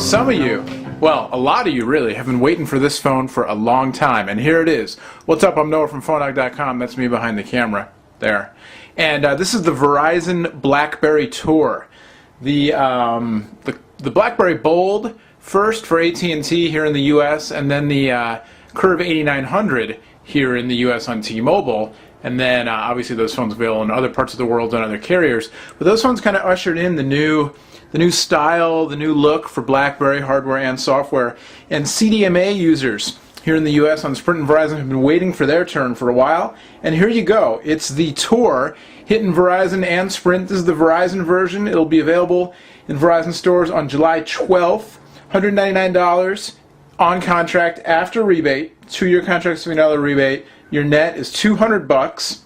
Some of you, well, a lot of you really, have been waiting for this phone for a long time, and here it is. What's up? I'm Noah from PhoneDog.com. That's me behind the camera there. And this is the Verizon BlackBerry Tour. The BlackBerry Bold first for AT&T here in the US, and then the Curve 8900 here in the US on T-Mobile. And then obviously those phones available in other parts of the world on other carriers. But those phones kind of ushered in the new style, the new look for BlackBerry hardware and software. And CDMA users here in the US on Sprint and Verizon have been waiting for their turn for a while. And here you go. It's the Tour hitting Verizon and Sprint. This is the Verizon version. It'll be available in Verizon stores on July 12th. $199 on contract after rebate. 2-year contract, $70 rebate. Your net is $200,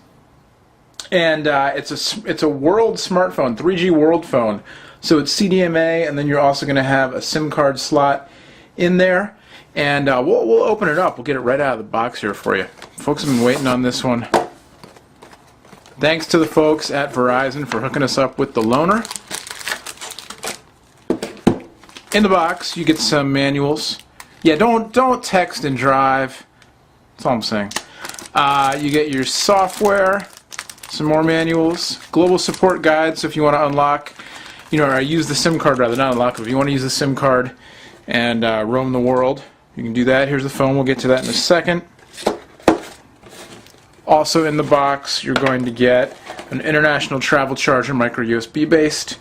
and it's a world smartphone, 3G world phone. So it's CDMA, and then you're also going to have a SIM card slot in there. And we'll open it up. We'll get it right out of the box here for you. Folks have been waiting on this one. Thanks to the folks at Verizon for hooking us up with the loaner. In the box, you get some manuals. Yeah, don't text and drive. That's all I'm saying. You get your software, some more manuals, global support guide. So if you want to unlock, or use the SIM card rather, not unlock it. If you want to use the SIM card and roam the world, you can do that. Here's the phone. We'll get to that in a second. Also in the box, you're going to get an international travel charger, micro USB based.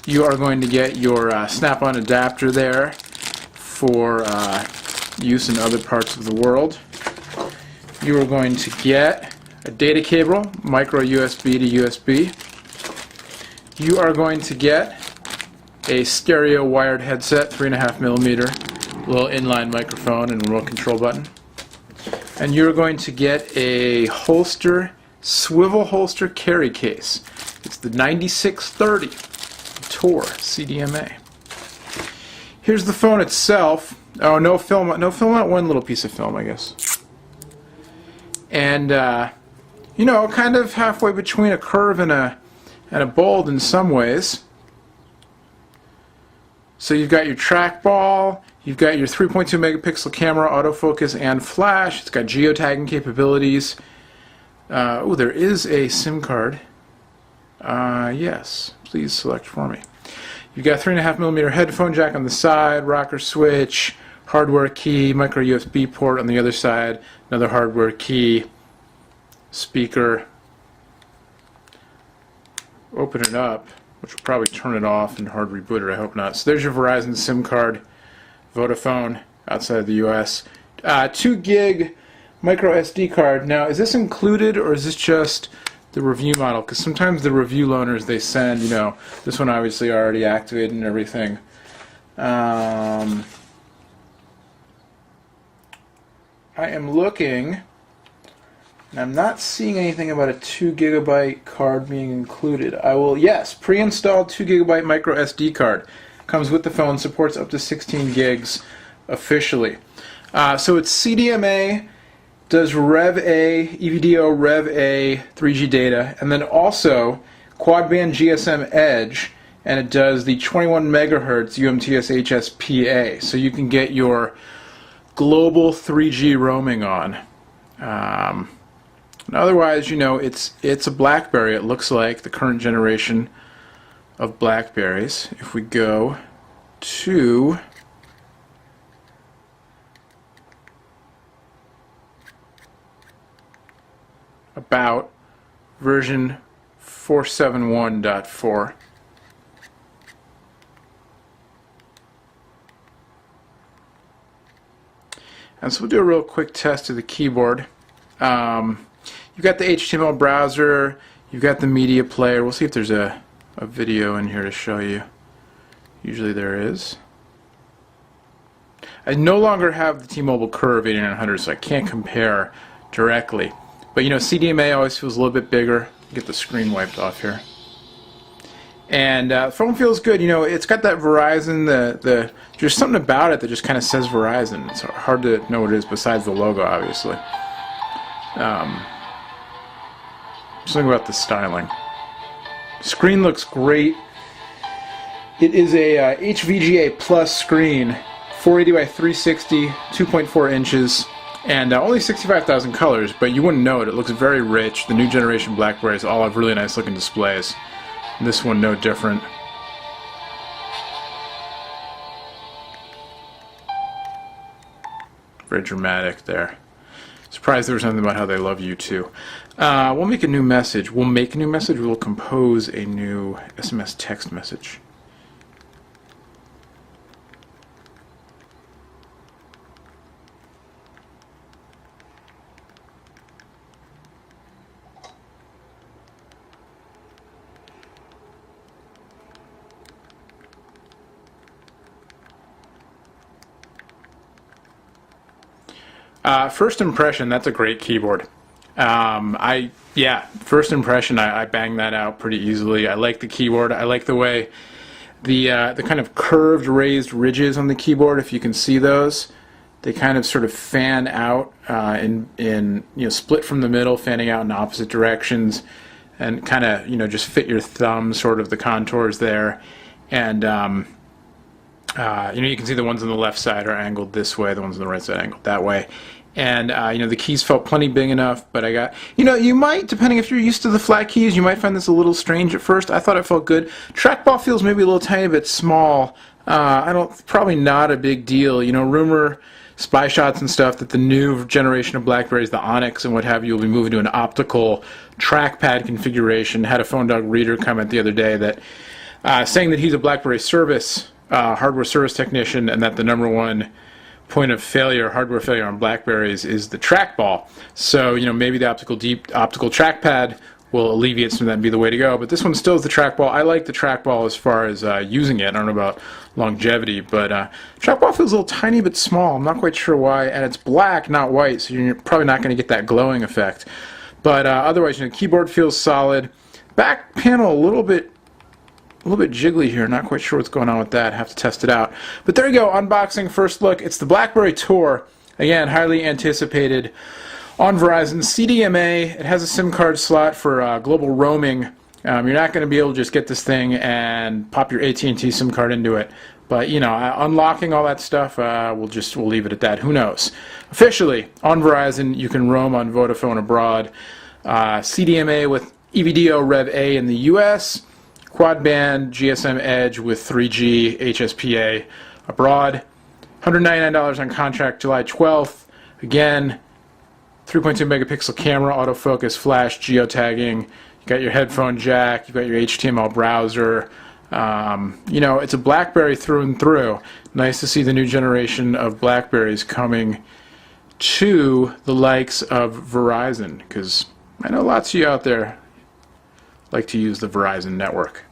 You are going to get your snap-on adapter there for use in other parts of the world. You are going to get a data cable, micro USB to USB. You are going to get a stereo wired headset, 3.5mm, little inline microphone and remote control button. And you're going to get a holster, swivel holster carry case. It's the 9630 Tour CDMA. Here's the phone itself. Oh, no film on one little piece of film, I guess. And kind of halfway between a Curve and a Bold in some ways. So you've got your trackball, you've got your 3.2 megapixel camera, autofocus, and flash. It's got geotagging capabilities. Oh, there is a SIM card. Yes, please select for me. You've got 3.5mm headphone jack on the side, rocker switch, hardware key, micro USB port on the other side, another hardware key, speaker. Open it up, which will probably turn it off and hard reboot it, I hope not. So there's your Verizon SIM card, Vodafone outside the US. 2 gig micro SD card. Now, is this included or is this just the review model? Because sometimes the review loaners they send, this one obviously already activated and everything. I am looking, and I'm not seeing anything about a 2 gigabyte card being included. Yes, pre-installed 2 gigabyte micro SD card. Comes with the phone, supports up to 16 gigs officially. So it's CDMA, does Rev A, EVDO Rev A 3G data, and then also quad band GSM Edge, and it does the 21 megahertz UMTS HSPA. So you can get your global 3G roaming on. And otherwise, it's a BlackBerry. It looks like the current generation of BlackBerries. If we go to about version 471.4. And so we'll do a real quick test of the keyboard. You've got the HTML browser, you've got the media player. We'll see if there's a video in here to show you. Usually there is. I no longer have the T-Mobile Curve 8900, so I can't compare directly. But CDMA always feels a little bit bigger. Get the screen wiped off here. And the phone feels good. It's got that Verizon, there's something about it that just kind of says Verizon. It's hard to know what it is besides the logo, obviously. Something about the styling. Screen looks great. It is a HVGA Plus screen, 480 by 360, 2.4 inches, and only 65,000 colors, but you wouldn't know it. It looks very rich. The new generation BlackBerries all have really nice looking displays. This one no different. Very dramatic there. Surprised there was something about how they love you too. We'll make a new message. We'll make a new message. We'll compose a new SMS text message. First impression, that's a great keyboard. First impression, I banged that out pretty easily. I like the keyboard. I like the way the kind of curved, raised ridges on the keyboard, if you can see those, they kind of sort of fan out split from the middle, fanning out in opposite directions, and kind of just fit your thumb, sort of the contours there, and you can see the ones on the left side are angled this way, the ones on the right side angled that way. And the keys felt plenty big enough, but I got, you might, depending if you're used to the flat keys, you might find this a little strange at first. I thought it felt good. Trackball feels maybe a little tiny bit small. Probably not a big deal. Rumor, spy shots and stuff, that the new generation of BlackBerries, the Onyx and what have you, will be moving to an optical trackpad configuration. Had a PhoneDog reader comment the other day that saying that he's a BlackBerry service, hardware service technician, and that the #1 point of failure, hardware failure on BlackBerries is the trackball. So, maybe the optical trackpad will alleviate some of that and be the way to go. But this one still is the trackball. I like the trackball as far as using it. I don't know about longevity, but trackball feels a little tiny bit small. I'm not quite sure why. And it's black, not white, so you're probably not going to get that glowing effect. But otherwise, the keyboard feels solid. Back panel a little bit jiggly here, not quite sure what's going on with that, have to test it out. But there you go, unboxing, first look. It's the BlackBerry Tour, again, highly anticipated on Verizon. CDMA, it has a SIM card slot for global roaming. You're not going to be able to just get this thing and pop your AT&T SIM card into it. But, unlocking all that stuff, we'll leave it at that. Who knows? Officially, on Verizon, you can roam on Vodafone abroad. CDMA with EVDO Rev A in the US. Quad band GSM Edge with 3G HSPA abroad. $199 on contract July 12th. Again, 3.2 megapixel camera, autofocus, flash, geotagging. You got your headphone jack. You got your HTML browser. It's a BlackBerry through and through. Nice to see the new generation of BlackBerries coming to the likes of Verizon, because I know lots of you out there like to use the Verizon network.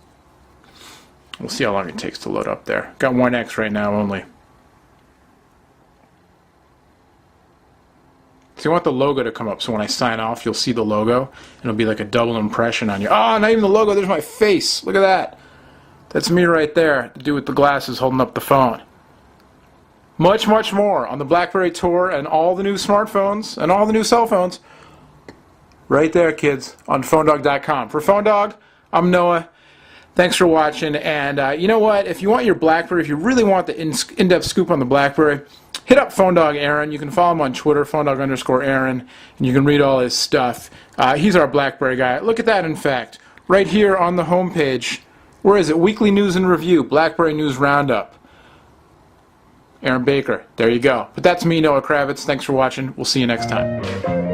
We'll see how long it takes to load up there. Got 1x right now only. So you want the logo to come up, so when I sign off, you'll see the logo, and it'll be like a double impression on you. Oh, not even the logo, there's my face. Look at that. That's me right there, the dude with the glasses holding up the phone. Much, much more on the BlackBerry Tour and all the new smartphones and all the new cell phones. Right there, kids, on PhoneDog.com. For PhoneDog, I'm Noah. Thanks for watching. And you know what? If you want your BlackBerry, if you really want the in-depth scoop on the BlackBerry, hit up PhoneDog Aaron. You can follow him on Twitter, PhoneDog_Aaron, and you can read all his stuff. He's our BlackBerry guy. Look at that, in fact. Right here on the homepage. Where is it? Weekly News and Review, BlackBerry News Roundup. Aaron Baker. There you go. But that's me, Noah Kravitz. Thanks for watching. We'll see you next time.